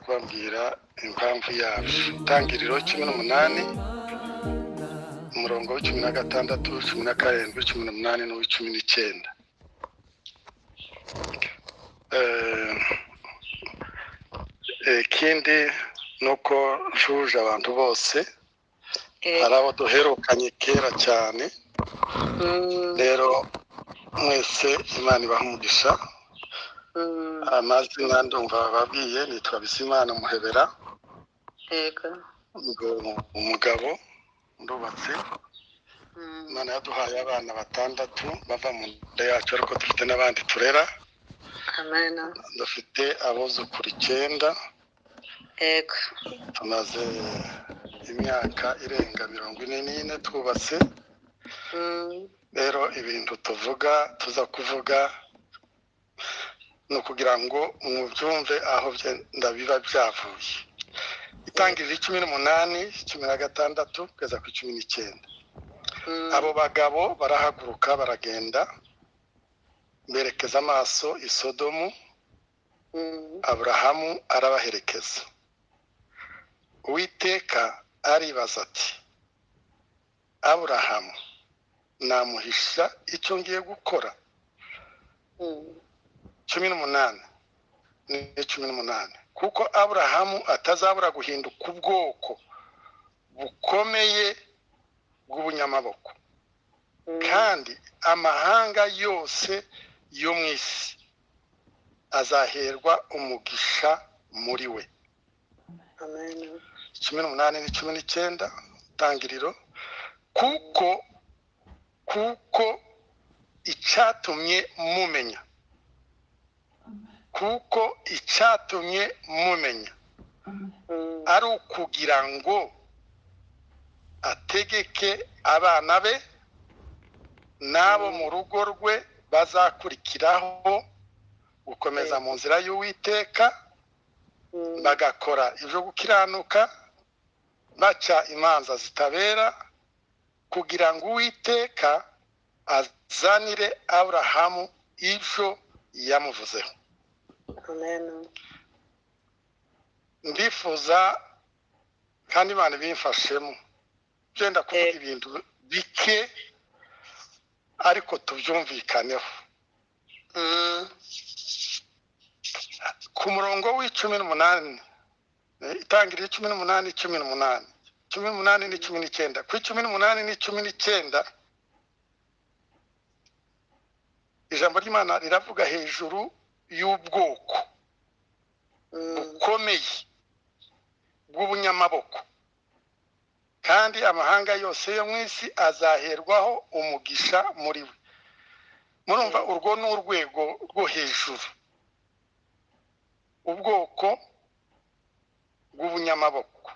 kubabwira impamvu yabyo. Itangiriro 18 umurongo w'16 17 18 n'uw'19. Ikindi nuko nshuje abantu bose hari abo duherukanye kera cyane, rero mwese Imana ibaha umugisha. Amazina ndumva bababwiye, nitwa Bizimana Muhebera. Umugabo ndubatse, Imana yaduhaye abana 6 bava mu nda yacu, ariko dufite n'abandi turera. Amen. Dufite abuzukuru 9. Tumaze imyaka irenga 44 twubatse. Rero ibintu tuza kuvuga no kugira ngo mubyumve aho ndabiba byavuye. Itangiriro 18 16 kugeza ku 19. Abo bagabo barahaguruka baragenda berekeza amaso i Sodomu. Aburahamu arabaherekeza. Uwiteka aribaza ati, Aburahamu namuhisha icyo ngiye gukora? 18 kuko Aburahamu atazabura guhinduka ubwoko bukomeye bw'ubunyamaboko, kandi amahanga yose yo mu isi azaherwa umugisha muri we. Amen. 18 n'19 Tangiriro. Kuko icyatumye mumenya, kuko icyatumye mumenya ari ukugira ngo ategeke abana be n'abo mu rugo rwe bazakurikiraho gukomeza mu nzira y'Uwiteka, bagakora ibyo gukiranuka, baca imanza zitabera, kugira ngo Uwiteka azanire Aburahamu ibyo yamuvuzeho. Amen. Ndifuza kandi Imana bimfashemo byenda kuvuga ibintu bike ariko tubyumvikaneho. Ku murongo w'18, Itangiriro 18 18 18 n'19. Ku 18 n'19 ijambo ry'Imana riravuga hejuru y'ubwoko bukomeye bw'ubunyamaboko, kandi amahanga yose yo mu isi azaherwaho umugisha muri we. Murumva urwo ni urwego rwo hejuru, ubwoko bw'ubunyamaboko,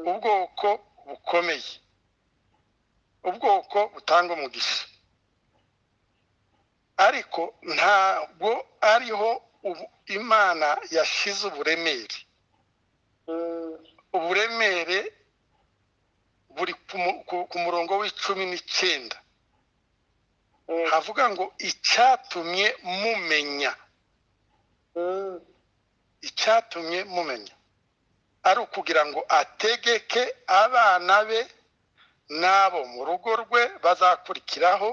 ubwoko bukomeye, ubwoko butanga umugisha. Ariko ntabwo ariho Imana yashize uburemere. Uburemere buri ku murongo w'19 havuga ngo icyatumye mumenya. Icyatumye mumenya ari ukugira ngo ategeke abana be n'abo mu rugo rwe bazakurikiraho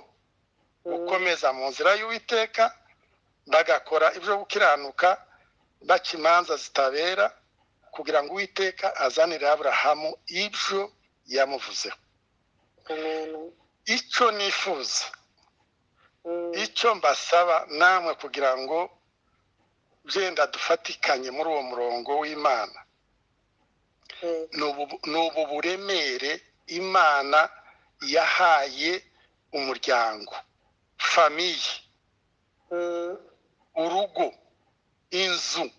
gukomeza mu nzira y'Uwiteka, bagakora ibyo gukiranuka, baca imanza zitabera, kugira ngo Uwiteka azanire Aburahamu ibyo yamuvuzeho. Icyo nifuza, icyo mbasaba namwe kugira ngo byenda dufatikanye muri uwo murongo w'Imana, ni ubu buremere Imana yahaye umuryango, famiye, urugo, inzu,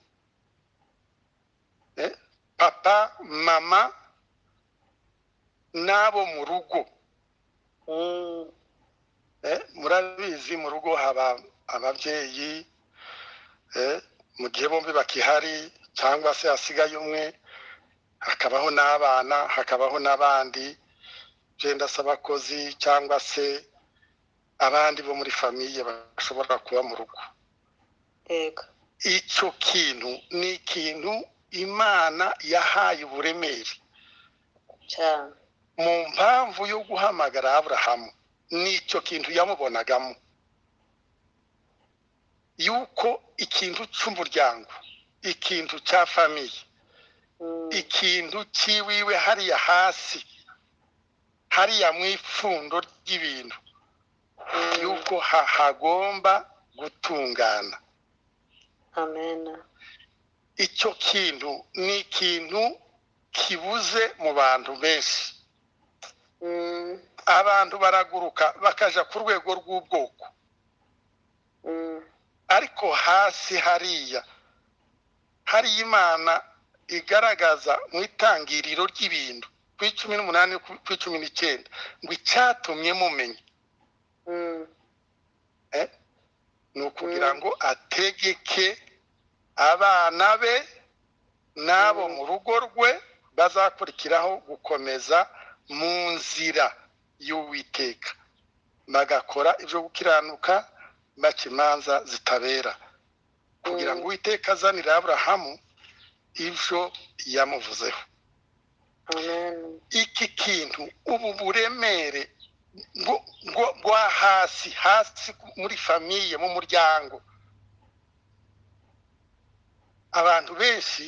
papa, mama n'abo mu rugo. Murabizi mu rugo haba ababyeyi, mu gihe bombi bakihari cyangwa se hasigaye umwe, hakabaho n'abana, hakabaho n'abandi byenda s'abakozi cyangwa se abandi bo muri famiye bashobora kuba mu rugo. Yego. icyo kintu ni ikintu imana yahaye uburemere cyane mu mpamvu yo guhamagara Aburahamu. Nicyo kintu yamubonagamo, yuko ikintu cy'umuryango, ikintu cya famiye, ikintu cyiwiwe hariya hasi, hariya mu ipfundo ry'ibintu, yuko hagomba gutungana. amen Icyo kintu ni ikintu kibuze mu bantu benshi. Abantu baraguruka bakaja ku rwego rw'ubwoko, ariko hasi hariya hari Imana igaragaza mu itangiriro ry'ibintu ku 18 ku 19 ngo icyatumye mumenya ni ukugira ngo ategeke abana be n'abo mu rugo rwe bazakurikiraho gukomeza mu nzira y'Uwiteka, bagakora ibyo gukiranuka, baca imanza zitabera, kugira ngo Uwiteka azanire Aburahamu ibyo yamuvuzeho. Iki kintu ubu buremere bwa hasi muri famiye, mu muryango, abantu benshi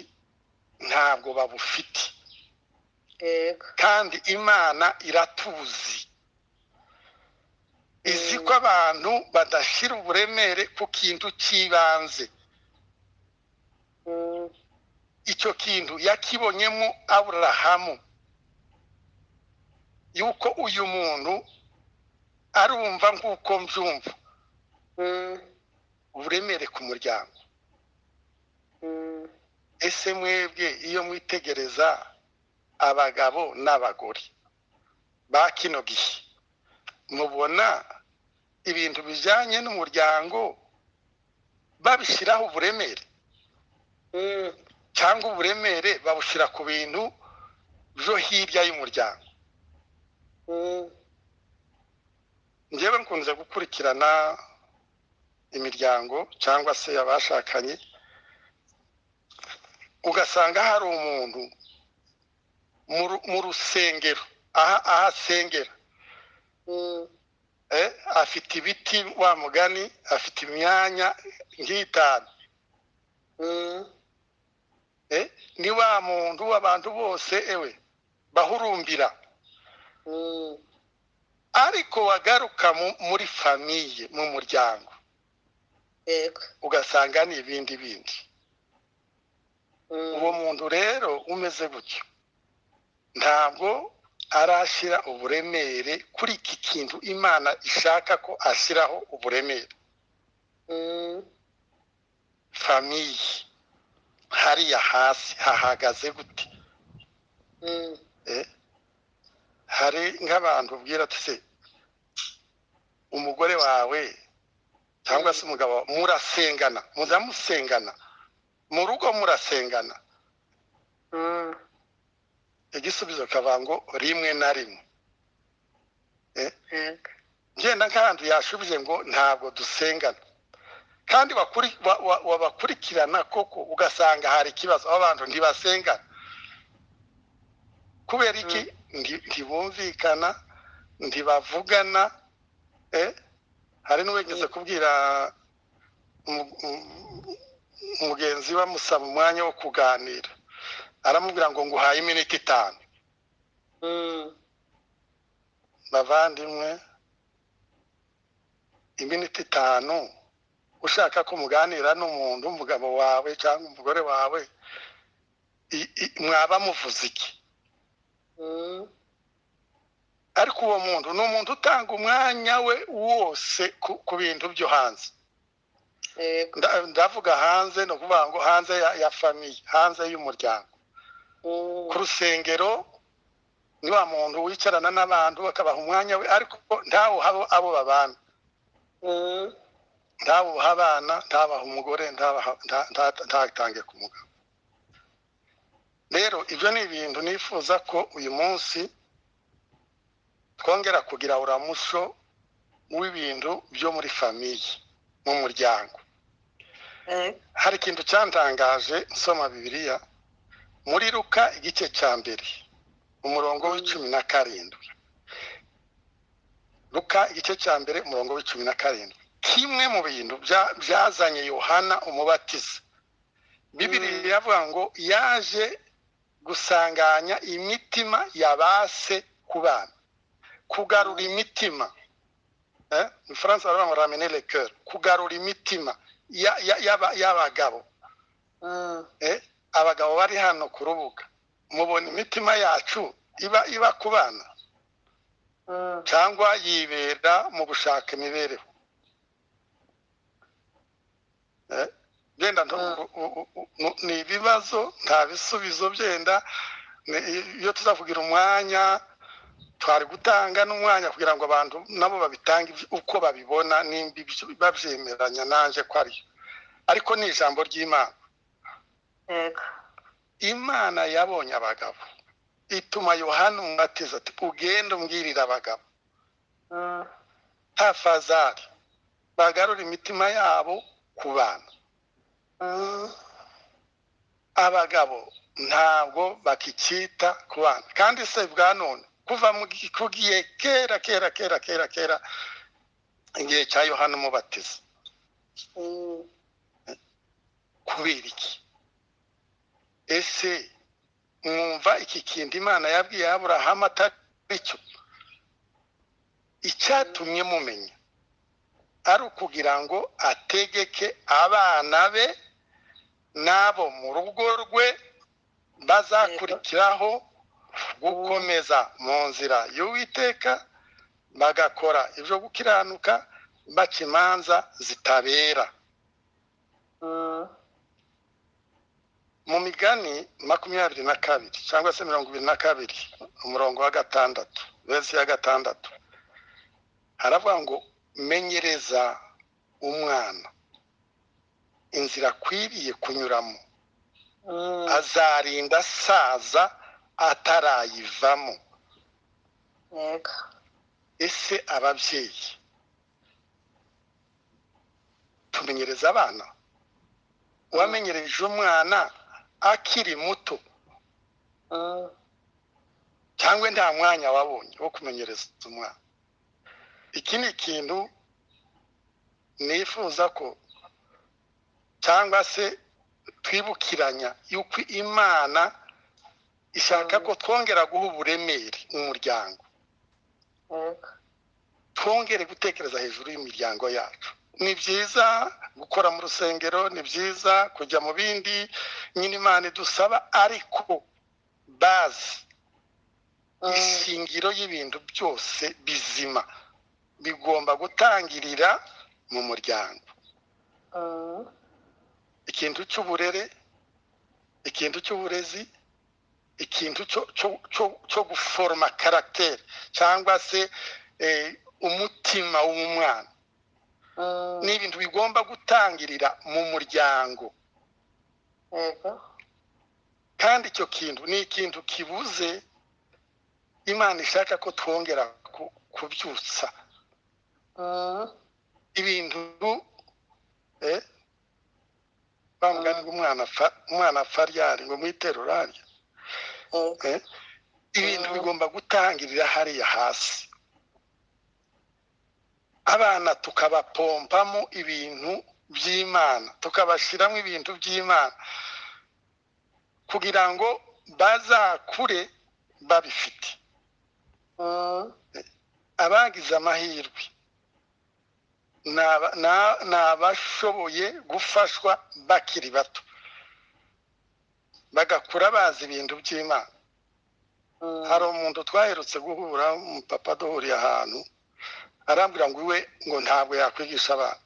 ntabwo babufite. Kandi Imana iratuzi, izi ko abantu badashyira uburemere ku kintu cy'ibanze. Icyo kintu yakibonyemo Aburahamu, yuko uyu muntu arumva nk'uko mbyumva uburemere ku muryango. Ese mwebwe iyo mwitegereza abagabo n'abagore ba kino gihe, mubona ibintu bijyanye n'umuryango babishyiraho uburemere, cyangwa uburemere babushyira ku bintu byo hirya y'umuryango? Njyewe nkunze gukurikirana imiryango cyangwa se abashakanye, ugasanga hari umuntu mu rusengero ahasengera, afite ibiti, wa mugani, afite imyanya nk'itanu. Ni wa muntu w'abantu bose bahurumbira. Ariko wagaruka muri famiye, mu muryango, ugasanga ni ibindi bindi. Uwo muntu rero umeze gutyo ntabwo arashyira uburemere kuri iki kintu Imana ishaka ko ashyiraho uburemere. Famiye hariya hasi hahagaze gute? Hari nk'abantu ubwira ati se umugore wawe cyangwa se umugabo murasengana, muzamusengana mu rugo, murasengana? Igisubizo kavuga ngo rimwe na rimwe. Ngenda nk'abantu yashubije ngo ntabwo dusengana, kandi wabakurikirana koko ugasanga hari ikibazo, abantu ntibasengana. Kubera iki? Ntibumvikana, ntibavugana. Hari n'uwegeze kubwira umugenzi we amusaba umwanya wo kuganira, aramubwira ngo nguhaye iminota 5. Bavandimwe, iminota 5 ushaka ko muganira n'umuntu, umugabo wawe cyangwa umugore wawe, mwaba muvuze iki? Ariko uwo muntu ni umuntu utanga umwanya we wose ku bintu byo hanze. Ndavuga hanze, no kuvuga ngo hanze ya famiye, hanze y'umuryango. Ku rusengero ni wa muntu wicarana n'abantu bakabaha umwanya we, ariko ntawe abo babana, ntawe uha abana, ntabaha umugore, ntatange ku mugabo. Rero ibyo ni ibintu nifuza ko uyu munsi twongera kugira uramusho w'ibintu byo muri famiye, mu muryango. hari ikintu cyantangaje nsoma Bibiliya muri Luka igice cya mbere umurongo w'17. Luka igice cya mbere umurongo w'17. Kimwe mu bintu byazanye Yohana umubatiza, Bibiliya yavuga ngo yaje gusanganya imitima yabase ku bana, kugarura imitima. Mu Faransa baravuga ngo ramener le cœur, kugarura imitima y'abagabo. Abagabo bari hano ku rubuga, mubona imitima yacu iba ku bana cyangwa yibera mu gushaka imibereho? Byenda ni ibibazo nta bisubizo. Byenda iyo tuzavugira umwanya twari gutanga n'umwanya kugira ngo abantu nabo babitange uko babibona, nimba babyemeranya nanje ko ari ariko ni ijambo ry'Imana. Imana yabonye abagabo ituma Yohana umubatiza ati ugende umbwirira abagabo tafazari bagarura imitima yabo ku bana. Abagabo ntabwo bakicita ku bana, kandi se bwa none kuva mu gihe kera igihe cya Yohana umubatiza, kubera iki? Ese mwumva iki kintu Imana yabwiye Aburahamu atari cyo? Icyatumye mumenya ari ukugira ngo ategeke abana be n'abo mu rugo rwe bazakurikiraho gukomeza mu nzira y'Uwiteka, bagakora ibyo gukiranuka, baca imanza zitabera. Mu Migani 22 cyangwa se 22 umurongo wa 6 verse ya 6 haravuga ngo menyereza umwana inzira akwiriye kunyuramo, azarinda asaza atarayivamo. Ese ababyeyi tumenyereza abana? Wamenyereje umwana akiri muto cyangwa nta mwanya wabonye wo kumenyereza umwana? Iki ni ikintu nifuza ko cyangwa se twibukiranya yuko Imana ishaka ko twongera guha uburemere umuryango, twongere gutekereza hejuru y'imiryango yacu. Ni byiza gukora mu rusengero, ni byiza kujya mu bindi nyine Imana idusaba, ariko bazi ishingiro y'ibintu byose bizima bigomba gutangirira mu muryango. Ikintu cy'uburere, ikintu cy'uburezi, ikintu cyo guforma caractère cyangwa se umutima w'umwana, ni ibintu bigomba gutangirira mu muryango. Kandi icyo kintu ni ikintu kibuze Imana ishaka ko twongera kubyutsa. Ibintu bamugani umwana apfa ryari ngo mwitero rarya. Ibintu bigomba gutangirira hariya hasi. Abana tukabapompamo ibintu by'Imana, tukabashiramo ibintu by'Imana kugira ngo bazakure babifite. Abagize amahirwe n'abashoboye gufashwa bakiri bato bagakura bazi ibintu by'Imana. Hari umuntu twaherutse guhura, umupapa duhuriye ahantu, arambwira ngo iwe ngo ntabwo yakwigisha abana,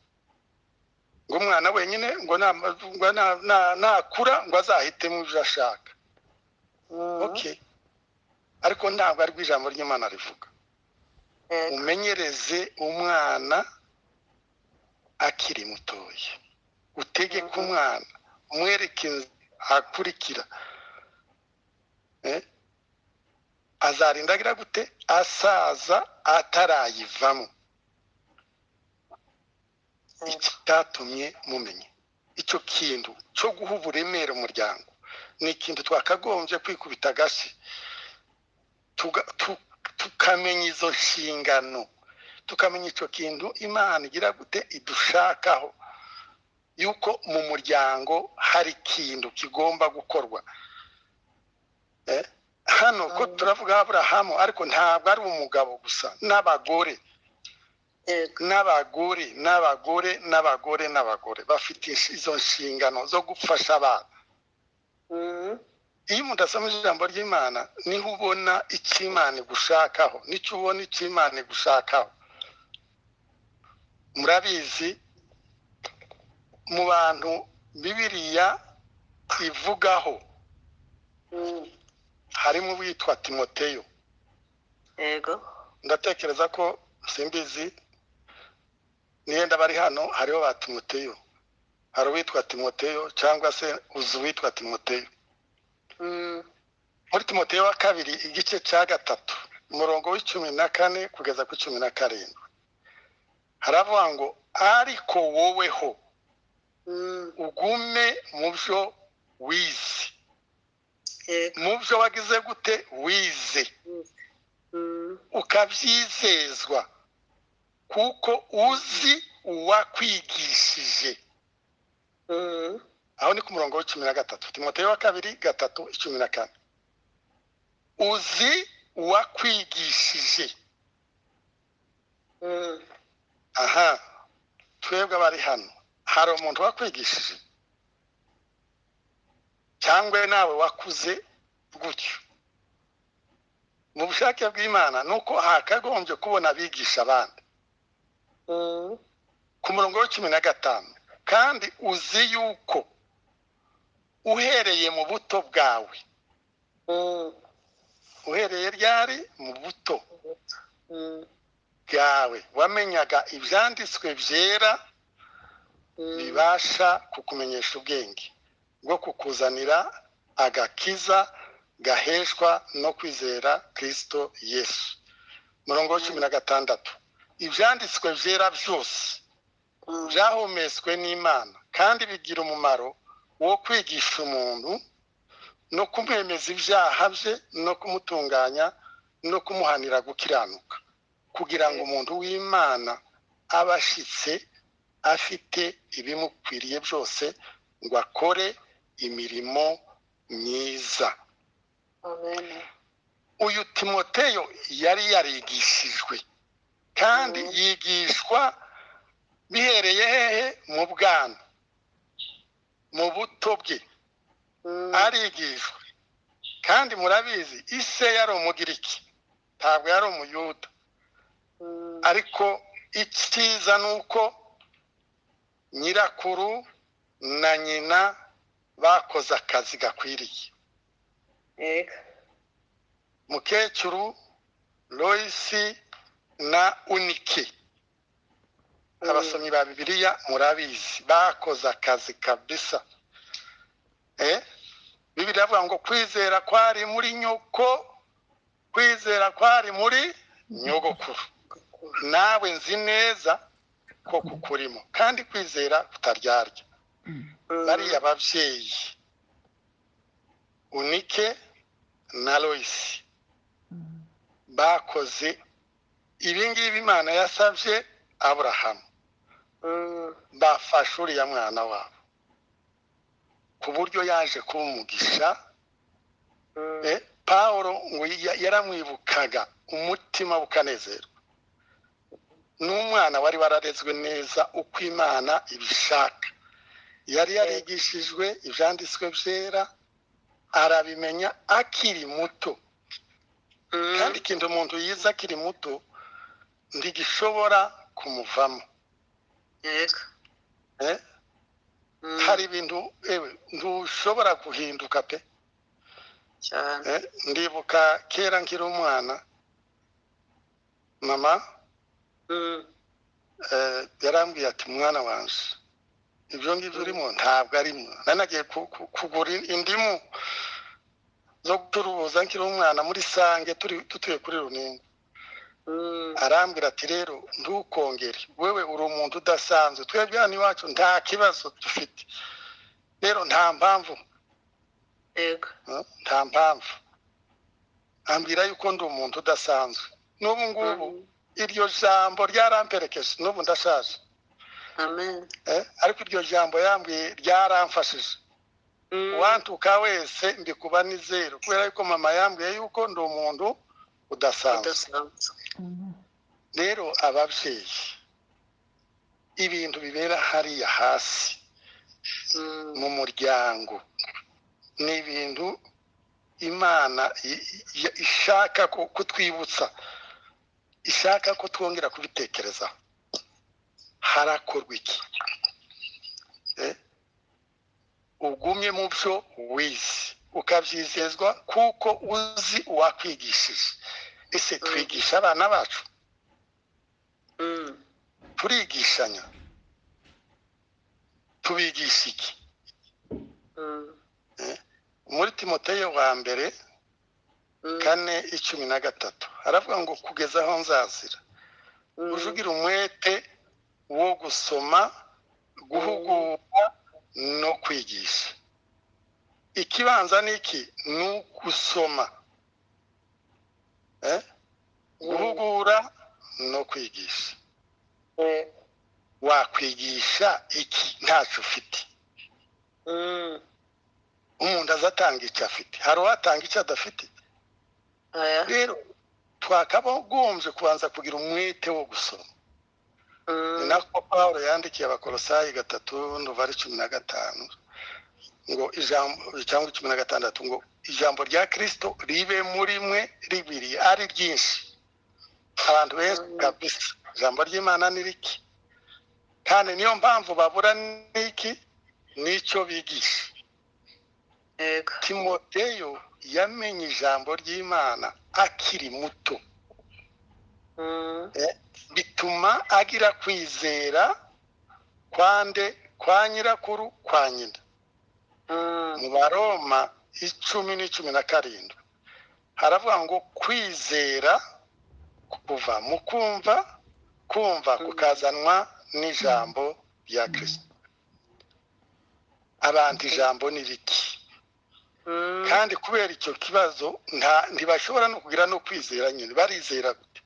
ngo umwana wenyine ngo nakura ngo azahitemo ibyo ashaka. Okay, ariko ntabwo ari ijambo ry'Imana rivuga. Umenyereze umwana akiri mutoya, utegeke umwana, umwereke akurikira, azarindagira gute? Asaza atarayivamo. Icyatumye mumenye icyo kintu cyo guha uburemere umuryango ni ikintu twakagombye kwikubita agashyi tukamenya izo nshingano, tukamenya icyo kintu Imana igira gute idushakaho, yuko mu muryango hari ikintu kigomba gukorwa. Hano ko turavuga Aburahamu, ariko ntabwo ari umugabo gusa, n'abagore bafite izo nshingano zo gufasha abana. Iyo umuntu asoma ijambo ry'Imana niho ubona icyo Imana igushakaho, nicyo ubona icyo Imana igushakaho. Murabizi mu bantu Bibiliya ivugaho harimo uwitwa Timoteyo. Yego. Ndatekereza ko simbizi niyenda bari hano hariho ba Timoteyo. Hari uwitwa Timoteyo cyangwa se uzi uwitwa Timoteyo. Muri Timoteyo wa kabiri igice cya 3 umurongo w'14 kugeza ku 17 haravuga ngo ariko woweho ugume mu byo wize, mu byo wagize gute wize, ukabyizezwa kuko uzi uwakwigishije. Aho ni ku murongo w'13, Timoteyo wa kabiri 3:14. Uzi uwakwigishije. Aha, twebwe abari hano hari umuntu wakwigishije cyangwa nawe wakuze gutyo? Mu bushake bw'Imana nuko hakagombye kubona abigisha abandi. Ku murongo w'15, kandi uzi yuko uhereye mu buto bwawe, uhereye ryari? Mu buto bwawe wamenyaga ibyanditswe byera bibasha kukumenyesha ubwenge bwo kukuzanira agakiza gaheshwa no kwizera Kristo Yesu. Murongo wa 16, ibyanditswe byera byose byahumetswe n'Imana kandi bigira umumaro wo kwigisha umuntu no kumwemeza ibyaha bye no kumutunganya no kumuhanira gukiranuka, kugira ngo umuntu w'Imana abashitse afite ibimukwiriye byose ngo akore imirimo myiza. Amen. Uyu Timoteyo yari yarigishijwe kandi yigishwa bihereye hehe? Mu bwana, mu buto bwe arigishwa. Kandi murabizi ise yari umugiriki, ntabwo yari umuyuda. Ariko icyiza nuko nyirakuru na nyina bakoze akazi gakwiriye. Mukecuru Loisi na Unike, abasomyi ba Bibiliya murabizi bakoze akazi kabisa. Bibiliya avuga ngo kwizera kwari muri nyoko, kwizera kwari muri nyogokuru. Nawe nzi neza ko kukurimo, kandi kwizera kutaryarya. Bariya ababyeyi Unike na Loisi bakoze ibingibi Imana yasabye Aburahamu. Bafashe uriya mwana wabo ku buryo yaje kuba umugisha. Pawulo ngo yaramwibukaga umutima ukanezerwa. N'umwana wari wararezwe neza uko Imana ibishaka. Yari yarigishijwe ibyanditswe byera, arabimenya akiri muto. Kandi ikintu umuntu yiza akiri muto ntigishobora kumuvamo. Hari ibintu ntushobora guhinduka pe. Ndibuka kera nkiri umwana, mama yarambwiye ati mwana wanje ibyo ngibyo urimo ntabwo arimo. Nanagiye kugura indimu zo gucuruza nkiri umwana muri Sange tutuye kuri Runingo. arambwira ati rero ntukongere, wewe uri umuntu udasanzwe, twebwe hano iwacu nta kibazo dufite, rero nta mpamvu yego nta mpamvu. Ambwira yuko ndi umuntu udasanzwe. N'ubu ngubu iryo jambo ryaramperekeje, n'ubu ndashaje, amen ariko iryo jambo yambwiye ryaramfashije. Uwantuka wese mbikuba ni zero, kubera yuko mama yambwiye yuko ndi umuntu udasanzwe. Rero ababyeyi, ibintu bibera hariya hasi mu muryango ni ibintu Imana ishaka kutwibutsa, ishaka ko twongera kubitekereza. Harakorwa iki? Ugumye mu byo wize ukabyizezwa kuko uzi uwakwigishije. Ese twigisha abana bacu? Turigishanya? Tubigisha iki? Muri Timoteyo wa mbere 4:13 haravuga ngo kugeza aho nzazira ujugira umwete wo gusoma, guhugura no kwigisha. Ikibanza niki? Ni gusoma, guhugura no kwigisha. Wakwigisha iki ntacyo ufite? Umuntu azatanga icyo afite, hari uwatanga icyo adafite. Rero twakagombye kubanza kugira umwete wo gusoma. Ni nako Pawulo yandikiye Abakolosayi 3:15 ngo ijambo cyangwa 16 ngo ijambo rya Kristo ribe muri mwe ribiri ari ryinshi. Abantu benshi kabisa ijambo ry'Imana ni riki, kandi niyo mpamvu babura niki nicyo bigisha. Timoteyo yamenye ijambo ry'Imana akiri muto, bituma agira kwizera kwa nyirakuru kwa nyina. Mu Baroma 10:17 haravuga ngo kwizera kuva mu kumva kukazanwa n'ijambo rya Kristo. Abantu ijambo ni riki? Kandi kubera icyo kibazo ntibashobora no kugira no kwizera nyine. Barizera gute?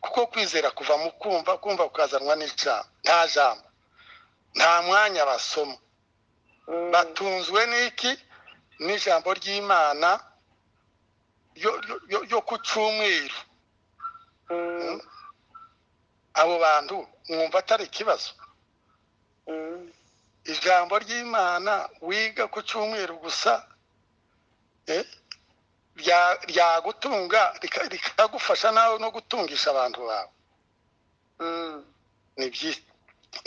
Kuko kwizera kuva mu kumva kukazanwa n'ijambo. Nta jambo, nta mwanya basoma, batunzwe n'iki? N'ijambo ry'Imana yo ku cyumweru. Abo bantu mwumva atari ikibazo? Ijambo ry'Imana wiga ku cyumweru gusa ryagutunga rikagufasha nawe no gutungisha abantu bawe. Ni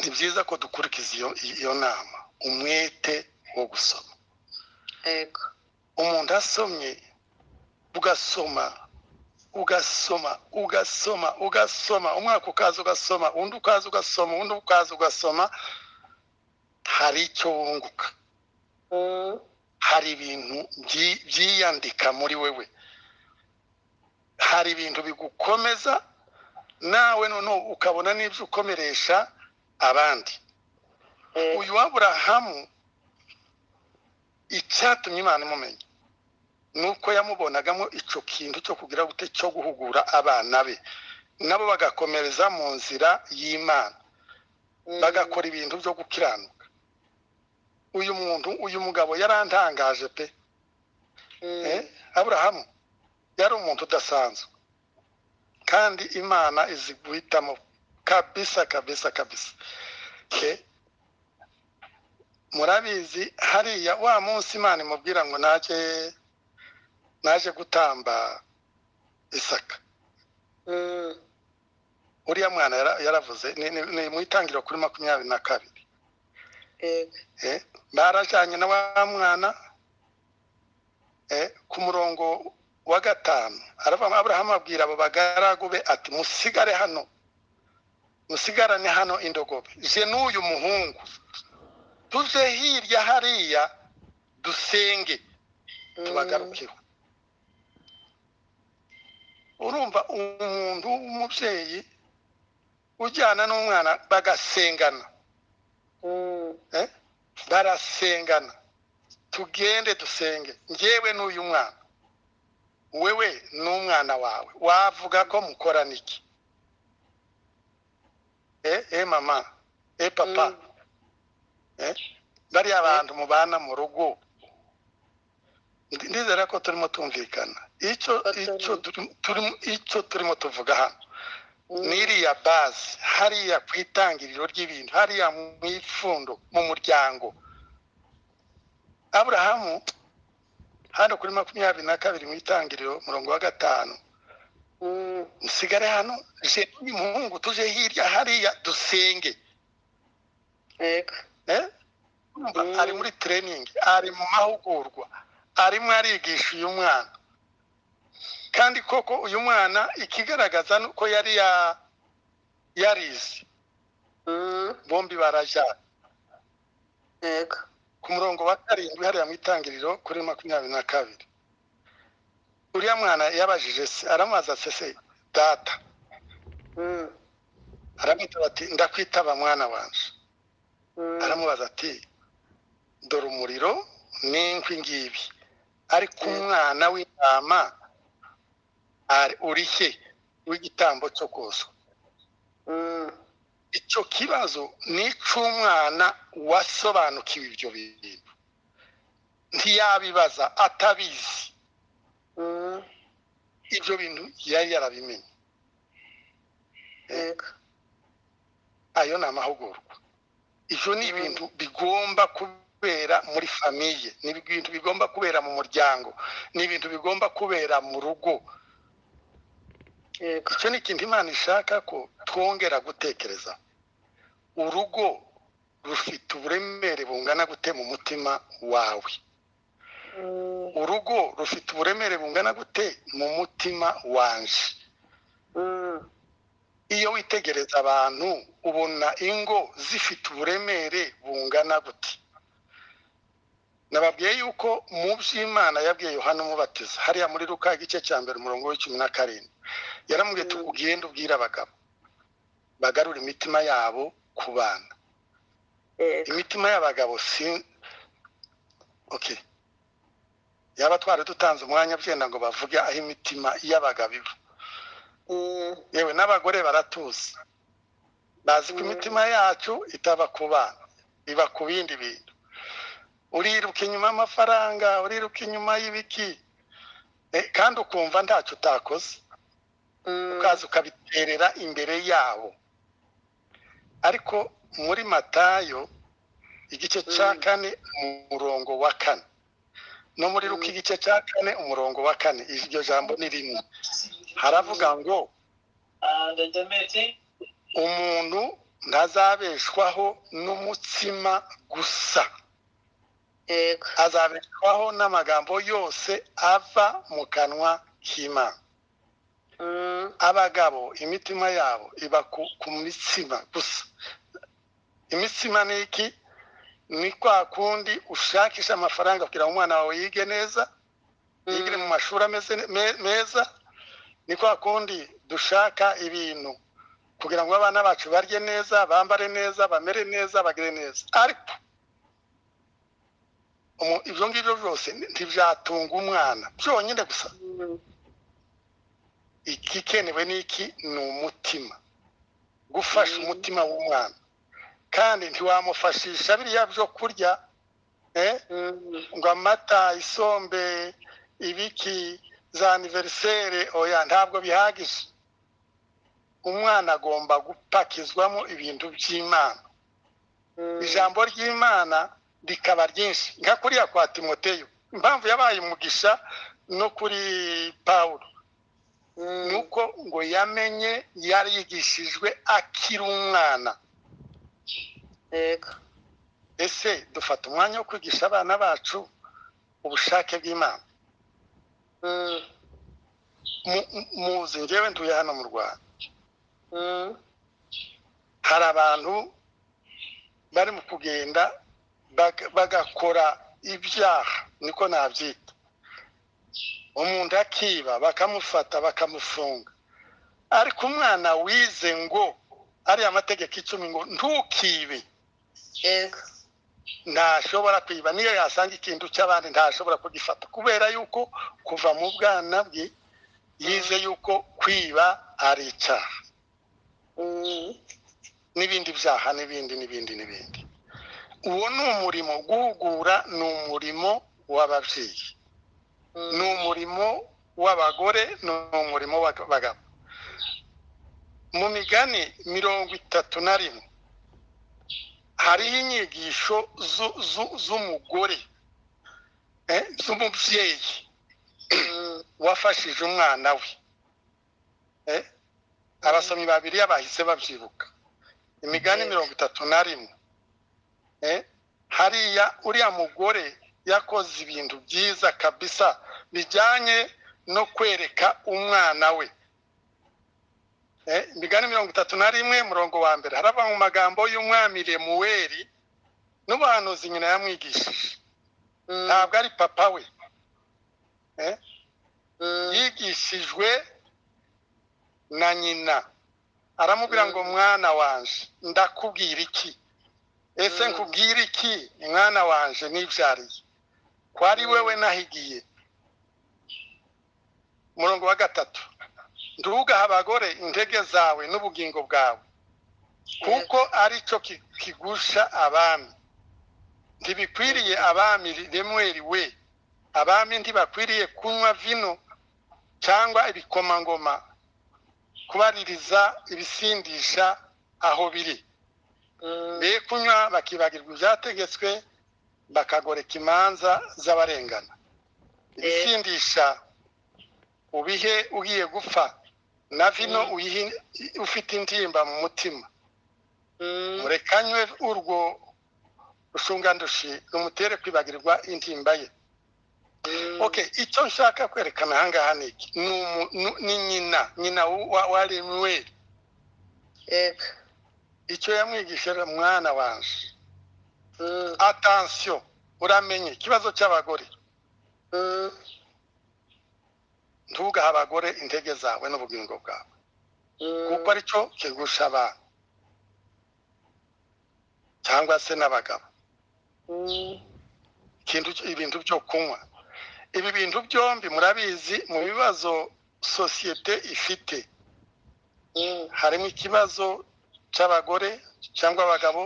byiza ko dukurikiza iyo nama, umwete wo gusoma. Umuntu asomye, ugasoma umwaka ukaza ugasoma, undi ukaza ugasoma, hari icyo wunguka. Hari ibintu byiyandika muri wewe, hari ibintu bigukomeza nawe none ukabona n'ibyo ukomeresha abandi. Uyu Aburahamu icyatumye Imana imumenya nuko yamubonagamo icyo kintu cyo kugira gute cyo guhugura abana be, nabo bagakomereza mu nzira y'Imana, bagakora ibintu byo gukiranuka. Uyu mugabo yarantangaje pe. Aburahamu yari umuntu udasanzwe, kandi Imana izi guhitamo kabisa. Murabizi hariya wa munsi Imana imubwira ngo naje gutamba Isaka. Uriya mwana yaravuze ni mu itangiriro kuri 22. Barajanye na wa mwana ku murongo wa 5 aravuga Aburahamu abwira abo bagaragu be ati musigarane hano indogobe, je n'uyu muhungu tuze hirya hariya dusenge tubagarukeho. urumva umuntu w'umubyeyi ujyana n'umwana bagasengana barasengana tugende dusenge njyewe n'uyu mwana wewe n'umwana wawe wavuga ko mukorana iki mama papa bariya abantu mubana mu rugo ndizera ko turimo tumvikana icyo turimo tuvuga hano n'iriya bazi hariya ku itangiriro ry'ibintu hariya mu ipfundo mu muryango Aburahamu hano kuri 22 mu itangiriro 5 musigare hano je n'umuhungu tuje hirya hariya dusenge ari muri training ari mu mahugurwa arimo arigisha uyu mwana kandi koko uyu mwana ikigaragaza nuko yari yarize bombi barajana ku murongo wa 7 hariya mu itangiriro kuri 22 uriya mwana yabajije se aramaza se data aramwita ati ndakwitaba mwana wanje aramubaza ati dore umuriro n'inkwi ngibi ariko umwana w'intama uri he w'igitambo cyo koswa icyo kibazo ni cy'umwana wasobanukiwe ibyo bintu ntiyabibaza atabizi ibyo bintu yari yarabimenye ayo ni amahugurwa ibyo ni ibintu bigomba kubera muri famiye ni ibintu bigomba kubera mu muryango ni ibintu bigomba kubera mu rugo icyo ni ikintu Imana ishaka ko twongera gutekereza urugo rufite uburemere bungana gute mu mutima wawe urugo rufite uburemere bungana gute mu mutima wanje iyo witegereza abantu ubona ingo zifite uburemere bungana gute nababwiye yuko mu by'Imana yabwiye Yohana umubatiza hariya muri Luka igice cya 1 umurongo wa 17 yaramubwiye ugende ubwira abagabo bagarura imitima yabo ku bana imitima y'abagabo yaba twari dutanze umwanya byenda ngo bavuge aho imitima y'abagabo iba yewe n'abagore baratuzi bazi ko imitima yacu itaba ku bana iba ku bindi bintu uriruka inyuma y'amafaranga uriruka inyuma y'ibiki kandi ukumva ntacyo utakoze ukaza ukabiterera imbere yabo ariko muri Matayo igice cya 4 umurongo wa 4 no muri Luka igice cya 4 umurongo wa 4 iryo jambo ni rimwe haravuga ngo umuntu ntazabeshwaho n'umutsima gusa azabeshwaho n'amagambo yose ava mu kanwa k'Imana abagabo imitima yabo iba ku mitsima gusa imitsima ni iki ni kwa kundi ushakisha amafaranga kugira ngo umwana wawe yige neza yigire mu mashuri meza ni kwa kundi dushaka ibintu kugira ngo abana bacu barye neza bambare neza bamere neza bagire neza ariko ibyo ngibyo byose ntibyatunga umwana byonyine gusa ikikenewe n'iki ni umutima gufasha umutima w'umwana kandi ntiwamufashisha biriya byo kurya ngo amata isombe ibiki za anniversaire oya ntabwo bihagije umwana agomba gupakizwamo ibintu by'Imana ijambo ry'Imana rikaba ryinshi nka kuriya kwa Timoteyo impamvu yabaye umugisha no kuri Paulo nuko ngo yamenye yari yigishijwe akiri umwana ese dufata umwanya wo kwigisha abana bacu ubushake bw'Imana muzi njyewe ntuye hano mu Rwanda hari abantu bari mu kugenda bagakora ibyaha niko nabyita umuntu akiba bakamufata bakamufunga, ariko umwana wize ngo ari amategeko 10 ngo ntukibe, yego ntashobora kwiba. Niyo yasanga ikintu cy'abandi ntashobora kugifata, kubera yuko kuva mu bwana bwe yize yuko kwiba ari icyaha, n'ibindi byaha n'ibindi. Uwo ni umurimo, guhugura ni umurimo w'ababyeyi, ni umurimo w'abagore, ni umurimo w'abagabo. Mu migani 31 hariho inyigisho z'umugore, z'umubyeyi wafashije umwana we. Abasomyi babiri bahise babyibuka. Imigani 31 hariya uriya mugore yakoze ibintu byiza kabisa bijyanye no kwereka umwana we. Imigani 31 murongo wa mbere harava mu magambo y'umwami Lemuweli n'ubuhanuzi nyina yamwigishije. Ntabwo ari papa we, yigishijwe na nyina. Aramubwira ngo mwana wanje ndakubwira iki? Ese nkubwira iki mwana wanje nibyariye? Ko ari wewe nahigiye. Murongo wa 3, ndugaha abagore intege zawe n'ubugingo bwawe, kuko ari cyo kigusha abami. Ntibikwiriye abami Lemuweli we, abami ntibakwiriye kunywa vino cyangwa ibikomangoma kubaririza ibisindisha aho biri. Be kunywa bakibagirwa ibyategetswe, bakagoreka imanza z'abarengana. Ibisindisha ubihe ugiye gupfa, na vino uyihe ufite intimba mu mutima. Murekanywe urwo rushungandushi rumutere kwibagirwa intimba ye. Okay, icyo nshaka kwerekana ahangaha ni iki? Ni nyina wa Lemuweli. yego Icyo yamwigishije mwana wanje. Attention, uramenye ikibazo cy'abagore. Ntugaha abagore intege zawe n'ubugingo bwawe, kuko ari cyo kigusha abantu cyangwa se n'abagabo. Ibintu byo kunywa, ibi bintu byombi murabizi mu bibazo sosiyete ifite. Harimo ikibazo cy'abagore cyangwa abagabo,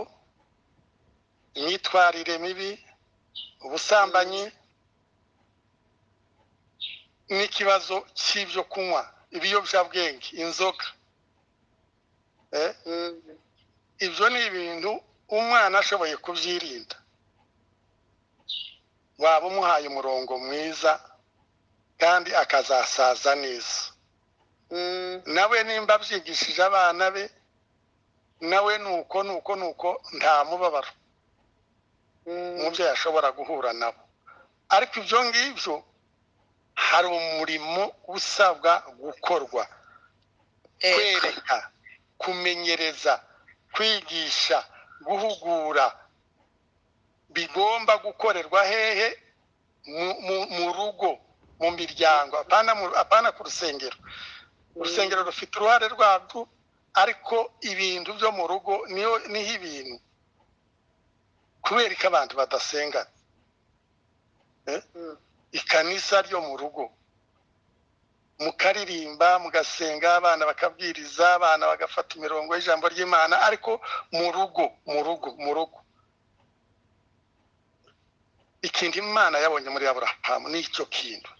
imyitwarire mibi, ubusambanyi, n'ikibazo cy'ibyo kunywa, ibiyobyabwenge, inzoga. Ibyo ni ibintu umwana ashoboye kubyirinda, waba umuhaye umurongo mwiza kandi akazasaza neza. Nawe nimba byigishije abana be, nawe nuko nta mubabaro umubyeyi ashobora guhura nabo. Ariko ibyo ngibyo hari umurimo usabwa gukorwa, kwereka, kumenyereza, kwigisha, guhugura, bigomba gukorerwa hehe? Mu rugo, mu miryango, apana ku rusengero. Urusengero rufite uruhare rwabyo, ariko ibintu byo mu rugo niho ibintu, kubera ko abantu badasenga. Ikanisa ryo mu rugo mukaririmba, mugasenga, abana bakabwiriza, abana bagafata imirongo y'ijambo ry'Imana, ariko mu rugo. Ikindi Imana yabonye muri Aburahamu ni icyo kintu,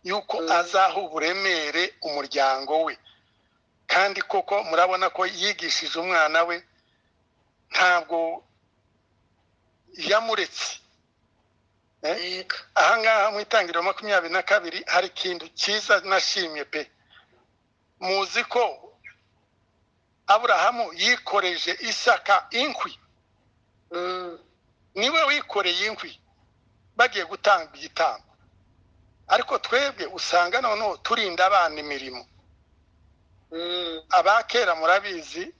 yuko azaha uburemere umuryango we. Kandi koko murabona ko yigishije umwana we, ntabwo yamuretse. Ahangaha mu Itangiriro 22 hari ikintu cyiza nashimye pe. Muzi ko Aburahamu yikoreje Isaka inkwi. Niwe wikoreye inkwi bagiye gutanga igitambo. Ariko twebwe usanga noneho turinda abana imirimo. Abakera murabizi,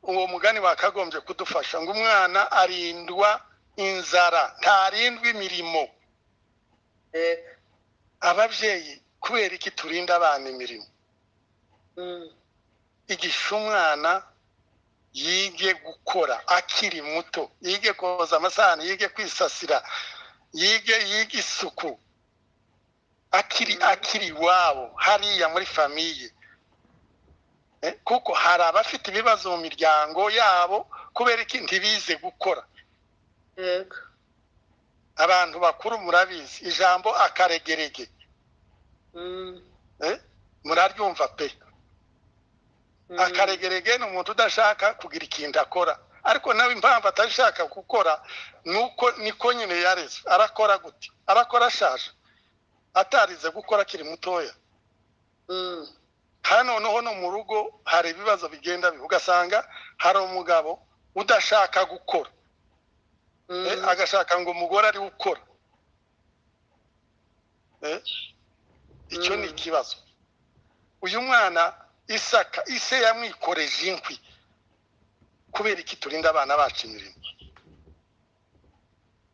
uwo mugani wakagombye kudufasha ngo umwana arindwa inzara, ntarindwa imirimo. ababyeyi kubera iki turinda abana imirimo igisha umwana yige gukora akiri muto, yige koza amasahani, yige kwisasira, yige isuku akiri iwabo hariya muri famiye. Kuko hari abafite ibibazo mu miryango yabo kubera iki ntibize gukora. Yego. Abantu bakuru murabizi ijambo akaregerege. Muraryumva pe. Akaregerege ni umuntu udashaka kugira ikintu akora, ariko nawe impamvu atashaka gukora nuko niko nyine yareze. Arakora gute? Arakora ashaje, atarize gukora akiri mutoya. Hano no mu rugo hari ibibazo bigenda ugasanga hari umugabo udashaka gukora, agashaka ngo umugore ari gukora. Icyo ni ikibazo. Uyu mwana Isaka ise yamwikoreje inkwi kubera iki turinda abana bacu imirimo.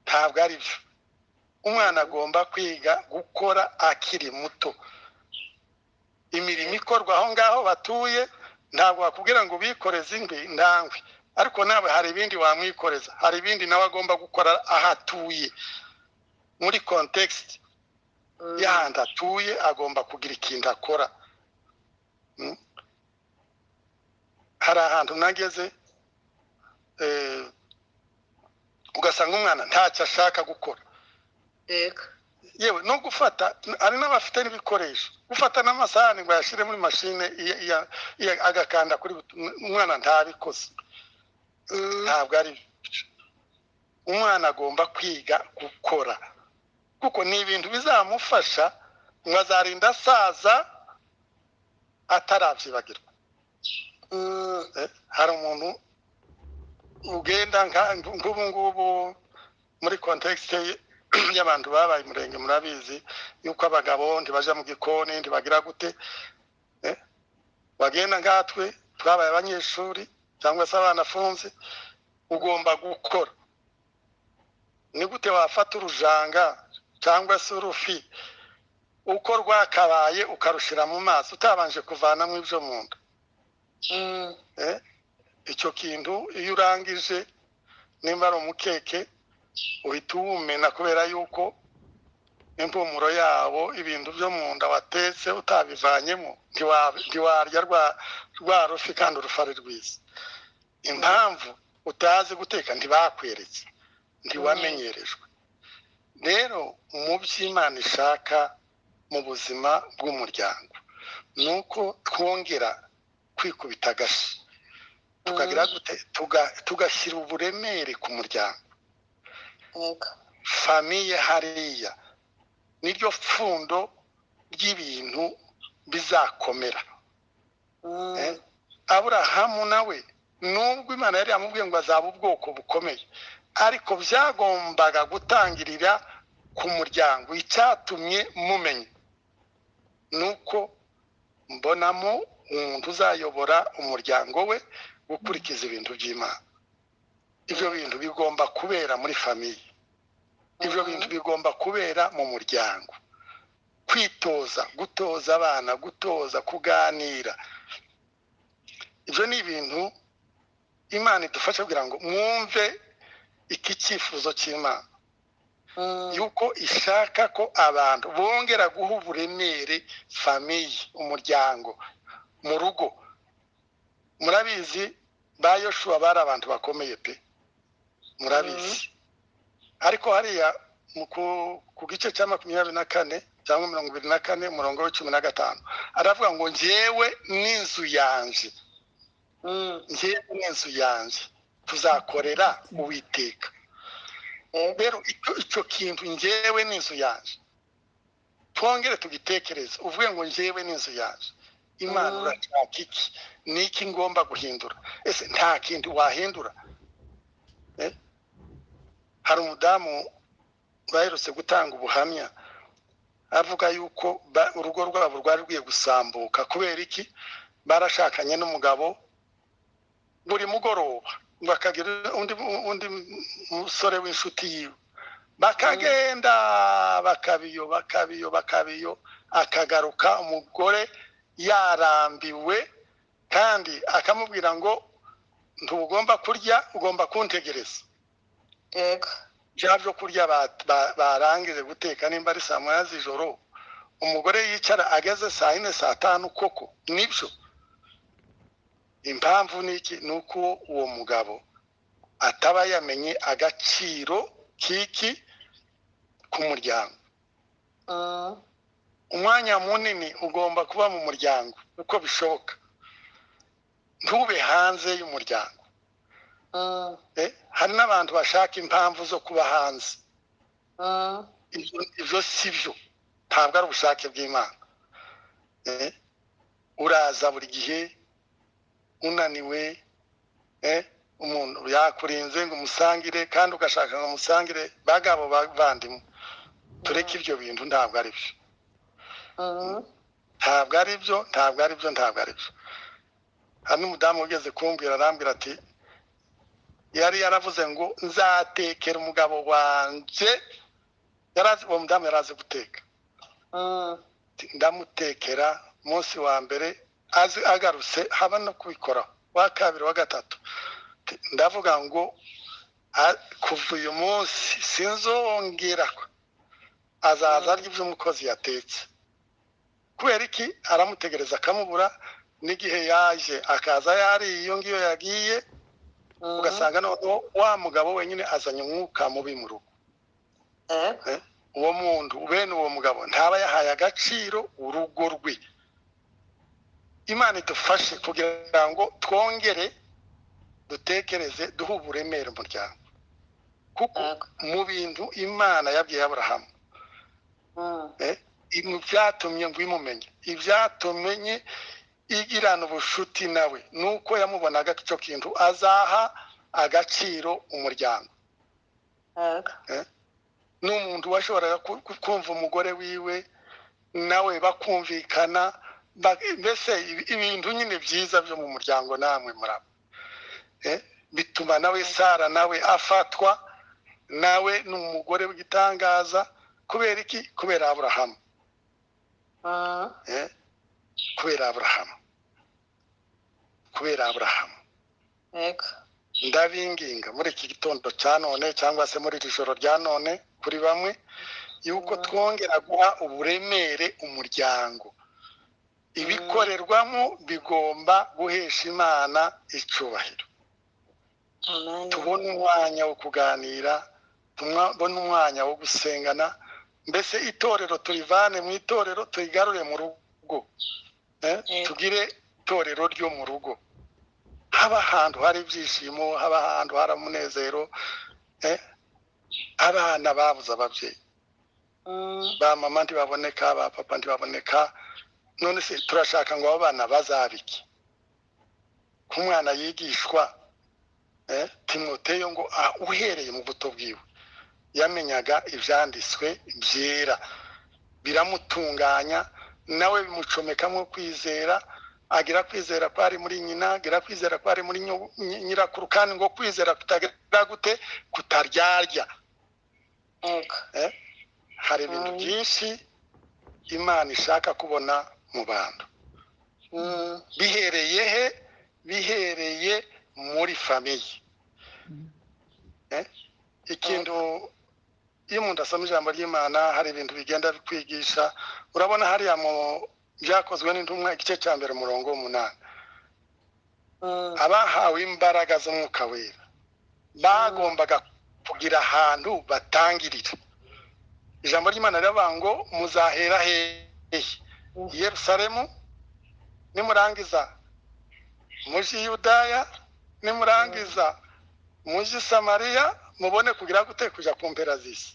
Ntabwo ari byo. Umwana agomba kwiga gukora akiri muto. Imirimo ikorwa aho ngaho batuye ntabwo bakubwira ngo bikoreze inkwi ndangwe, ariko nawe hari ibindi wamwikoreza, hari ibindi nawe agomba gukora ahatuye muri context y'ahandi atuye. Agomba kugira ikintu akora. Hari ahantu nageze ugasanga umwana ntacyo ashaka gukora. Yewe no gufata, hari n'abafite n'ibikoresho, gufata n'amasahani ngo yashyire muri mashine agakanda kuri umwana ntabikoze. Ntabwo ari umwana agomba kwiga gukora, kuko ni ibintu bizamufasha ngo azarinda asaza atarabyibagirwa. Hari umuntu ugenda nk'ubu ngubu muri context y'abantu babaye umurenge, murabizi yuko abagabo ntibaja mu gikoni ntibagira gute. Bagenda ngatwe twabaye abanyeshuri cyangwa se abanafunze, ugomba gukora. Ni gute wafata urujanga cyangwa se urufi uko rwakabaye ukarushira mu mazi utabanje kuvanamo ibyo mu nda? Icyo kintu iyo urangije nimba ari umukeke uhita uwumena kubera yuko impumuro yabo ibintu byo mu nda watetse utabivanyemo ntiwarya rwa rufi kandi urufari rwiza. Impamvu utazi guteka ntibakweretse, ntiwamenyerejwe. Rero mu by'Imana ishaka mu buzima bw'umuryango nuko twongera kwikubita agashi tukagira gute tugashyira uburemere ku muryango. Famiye hariya niryo pfundo ry'ibintu bizakomera. Aburahamu nawe nubwo Imana yari yamubwiye ngo azaba ubwoko bukomeye, ariko byagombaga gutangirira ku muryango. Icyatumye mumenya nuko mbonamo umuntu uzayobora umuryango we gukurikiza ibintu by'Imana. Ibyo bintu bigomba kubera muri famiye, ibyo bintu bigomba kubera mu muryango. Kwitoza, gutoza abana, gutoza kuganira, ibyo ni ibintu Imana idufasha kugira ngo mwumve iki cyifuzo cy'Imana, yuko ishaka ko abantu bongera guha uburemere famiye, umuryango, mu rugo. Murabizi ba Yoshua bari abantu bakomeye pe, murabizi. Ariko hariya ku gice cya 24 cyangwa 24 umurongo wa 15 aravuga ngo njyewe n'inzu yanje, njyewe n'inzu yanje tuzakorera Uwiteka. Rero icyo kintu njyewe n'inzu yanje twongere tugitekereze, uvuge ngo njyewe n'inzu yanje. Imana urashaka iki? Niki ngomba guhindura? Ese nta kintu wahindura? Hari umudamu baherutse gutanga ubuhamya avuga yuko urugo rwabo rwari rwiye gusambuka. Kubera iki? Barashakanye n'umugabo buri mugoroba bakagira undi musore w'inshuti yiwe bakagenda bakabiyo akagaruka umugore yarambiwe kandi akamubwira ngo ntugomba kurya ugomba kuntegereza yego byo kurya barangije guteka nimba ari saa moya z'ijoro umugore yicara ageze saa yine saa tanu koko nibyo impamvu niki nuko uwo mugabo ataba yamenye agaciro kiki k'umuryango umwanya munini ugomba kuba mu muryango uko bishoboka ntube hanze y'umuryango hari n'abantu bashaka impamvu zo kuba hanze ibyo si byo ntabwo ari ubushake bw'Imana uraza buri gihe unaniwe umuntu yakurinze ngo umusangire kandi ugashaka ngo umusangire bagabo bavandimwe tureke ibyo bintu ntabwo ari byo ntabwo ari byo hari n'umudamu ugeze kumbwira arambwira ati yari yaravuze ngo nzatekera umugabo wanje uwo mudamu yarazi guteka ndamutekera umunsi wa mbere agarutse haba no kubikora wa kabiri wa gatatu ndavuga ngo kuva uyu munsi sinzongera azaza arya ibyo umukozi yatetse kubera iki aramutegereza akamubura n'igihe yaje akaza yariye iyo ngiyo yagiye ugasanga noneho wa mugabo wenyine azanye umwuka mubi mu rugo uwo muntu bene uwo mugabo ntaba yahaye agaciro urugo rwe Imana idufashe kugira ngo twongere dutekereze duhe uburemere umuryango kuko mu bintu Imana yabwiye Aburahamu ibyatumye ngo imumenye ibyatumye igirana ubushuti nawe nuko yamubonaga icyo kintu azaha agaciro umuryango n'umuntu washoboraga kumva umugore wiwe nawe bakumvikana mbese ibintu nyine byiza byo mu muryango namwe muraba bituma nawe Sara nawe afatwa nawe n'umugore w'igitangaza kubera iki kubera Aburahamu kubera Aburahamu ndabinginga muri iki gitondo cya none cyangwa se muri iri joro rya none kuri bamwe yuko twongera guha uburemere umuryango ibikorerwamo bigomba guhesha Imana icyubahiro tubone umwanya wo kuganira tubone umwanya wo gusengana mbese itorero turivane mu itorero turigarure mu rugo tugire itorero ryo mu rugo haba ahantu hari ibyishimo haba ahantu hari umunezero abana babuze ababyeyi ba mama ntibaboneka ba papa ntibaboneka none se turashaka ngo abo bana bazabike ku mwana yigishwa Timoteyo ngo uhereye mu buto bwiwe yamenyaga ibyanditswe byera biramutunganya nawe bimucomekamo kwizera agira kwizera kwari muri nyina agira kwizera kwari muri nyirakuru kandi ngo kwizera kutagira gute kutaryarya hari ibintu byinshi Imana ishaka kubona mu bantu bihereye muri famiye ikintu iyo umuntu asoma ijambo ry'Imana hari ibintu bigenda bikwigisha urabona hariya mu byakozwe n'intumwa igice cya mbere umurongo w'8 abahawe imbaraga z'umwuka wera bagombaga kugira ahantu batangirira ijambo ry'Imana riravuga ngo muzahera hehe Yerusalemu nimurangiza muji Yudaya nimurangiza muji Samariya mubone kugira gute kuja ku mpera z'isi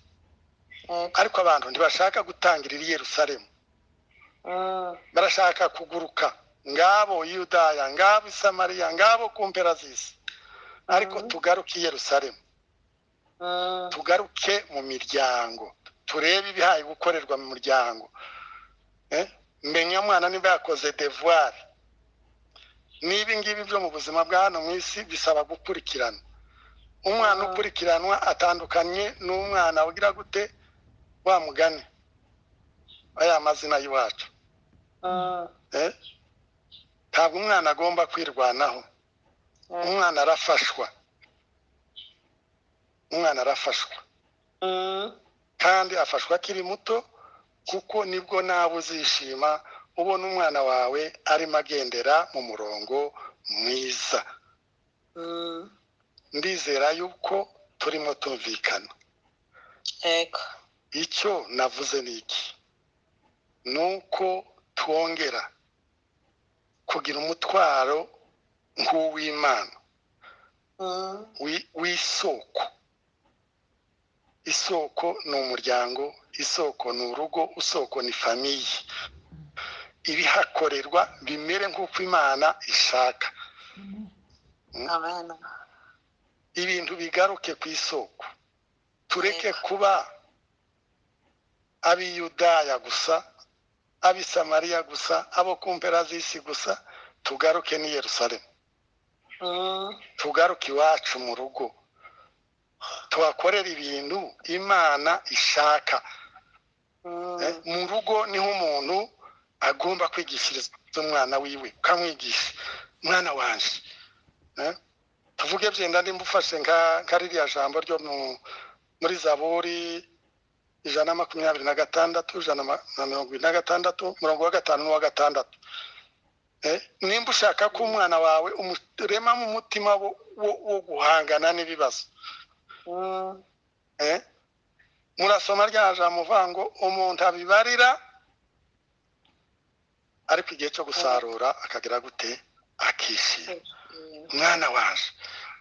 ariko abantu ntibashaka gutangirira Yerusalemu barashaka kuguruka ngabo Yudaya ngabo Samariya ngabo ku mpera z'isi ariko tugaruke Yerusalemu tugaruke mu miryango turebe ibihaye gukorerwa mu muryango menya mwana niba yakoze devoir niba ngibi byo mu buzima bwa hano mu isi bisaba gukurikirana umwana ukurikiranwa atandukanye n'umwana ugira gute wa mugani aya mazina y'iwacu ntabwo umwana agomba kwirwanaho umwana arafashwa kandi afashwa akiri muto kuko nibwo nawe uzishima ubona umwana wawe arimo agendera mu murongo mwiza. Ndizera yuko turimo tumvikana. Icyo navuze ni iki? Nuko twongera kugira umutwaro nk'uw'Imana w'isoko. Isoko ni umuryango, isoko ni urugo, isoko ni famiye. Ibihakorerwa bimere nk'uko Imana ishaka. Ibintu bigaruke ku isoko. Tureke kuba ab'Iyudaya gusa, ab'i Samariya gusa, abo ku mpera z'isi gusa, tugaruke n'i Yerusalemu. Tugaruke iwacu mu rugo. Tuhakorera ibintu Imana ishaka. Mu rugo niho umuntu agomba kwigishiriza umwana wiwe, ukamwigisha mwana wanje. Tuvuge byenda ndimbufashe nka ririya jambo ryo muri Zaburi 126, 126, umurongo wa 5 n'uwa 6. Nimba ushaka ko umwana wawe umurema mu mutima wo guhangana n'ibibazo. Murasoma rya jambo uvango umuntu abibarira ariko igihe cyo gusarura akagira gute akishima. Mwana waje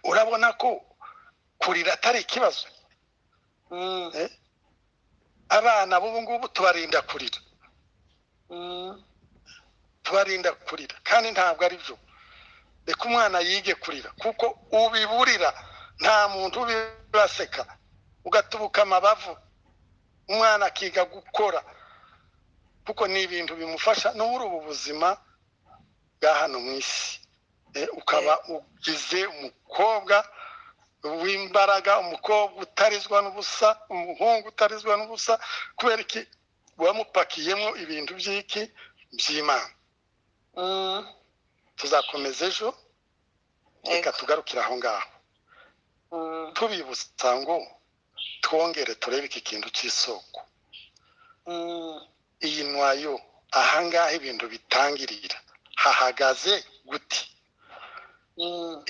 urabona ko kurira atari ikibazo. Abana b'ubu ngubu tubarinda kurira. Kandi ntabwo ari byo. Reka umwana yige kurira kuko ubiburira nta muntu ubibaseka ugatubuka amabavu. Umwana akiga gukora kuko ni ibintu bimufasha no muri ubu buzima bwa hano mu isi. Ukaba ugize umukobwa w'imbaraga, umukobwa utarizwa n'ubusa, umuhungu utarizwa n'ubusa, kubera iki wamupakiyemo ibintu by'iki by'Imana. Tuzakomeza ejo, reka tugarukira aho ngaho. Tubibutsa ngo twongere turebe iki kintu cy'isoko. Iyi ntwayo ahangaha ibintu bitangirira hahagaze guti.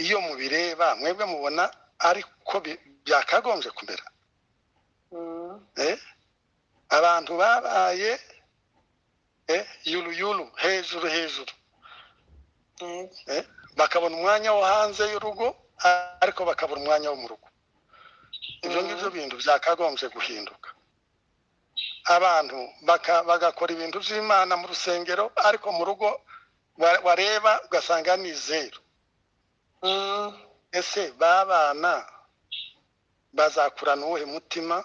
Iyo mubireba mwebwe mubona ariko byakagombye kumera. Abantu babaye yulu hejuru. Bakabona umwanya wo hanze y'urugo ariko bakabona umwanya wo mu rugo. Ibyo ngibyo bintu byakagombye guhinduka. Abantu bagakora ibintu by'Imana mu rusengero ariko mu rugo wareba ugasanga ni zero. Ese babana bazakurana uwuhe mutima?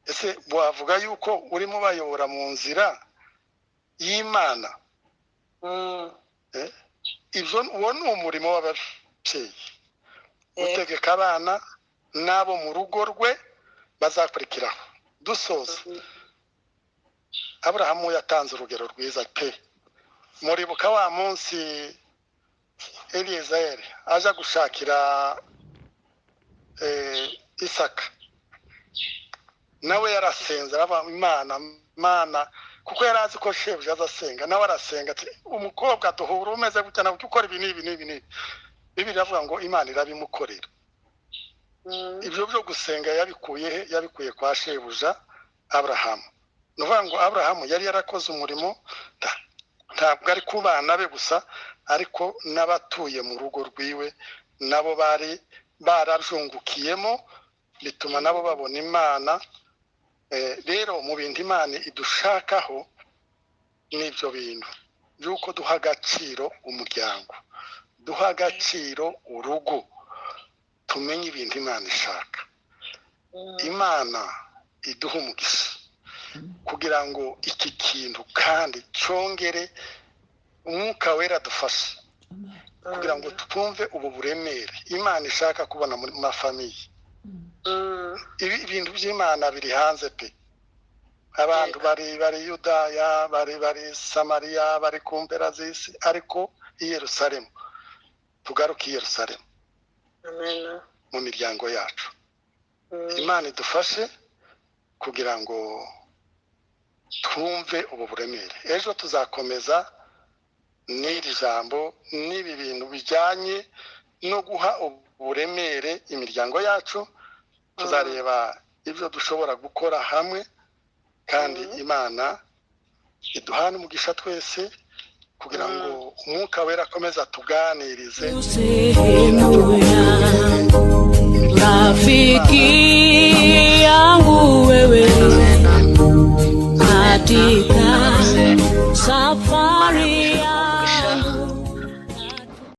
Ese wavuga yuko urimo bayobora mu nzira y'Imana? Ibyo uwo ni umurimo w'ababyeyi. Utegeka abana n'abo mu rugo rwe bazakurikiraho. Dusoza, Aburahamu yatanze urugero rwiza pe. Muribuka wa munsi Eliyezeri aja gushakira Isaka. Nawe yarasenze araba Imana kuko yarazi ko shebuja azasenga. Nawe arasenga ati umukobwa duhura umeze gutya nawe ukora ibi n'ibi. Bibiliya iravuga ngo Imana irabimukorera. Ibyo byo gusenga yabikuye kwa shebuja Aburahamu. Nuvuga ngo Aburahamu yari yarakoze umurimo, ntabwo ari ku bana be gusa ariko n'abatuye mu rugo rwiwe nabo bari barajungukiyemo, bituma nabo babona Imana. Rero mu bintu Imana idushakaho n'ibyo bintu by'uko duha agaciro umuryango, duha agaciro urugo, tumenye ibintu Imana ishaka. Imana iduha umugisha kugira ngo iki kintu kandi cyongere umwuka wera dufashe kugira ngo twumve ubu buremere Imana ishaka kubona mu mafamiye. Ibintu by'Imana biri hanze pe. Abantu bari Yudaya, bari Samariya, bari ku mpera z'isi, ariko i Yerusalemu, tugaruke i Yerusalemu mu miryango yacu. Imana idufashe kugira ngo twumve ubu buremere. Ejo tuzakomeza n'iri jambo n'ibi bintu bijyanye no guha uburemere imiryango yacu. Tuzareba ibyo dushobora gukora hamwe, kandi Imana iduhane umugisha twese kugira ngo umwuka wera akomeze atuganirize. Rafiki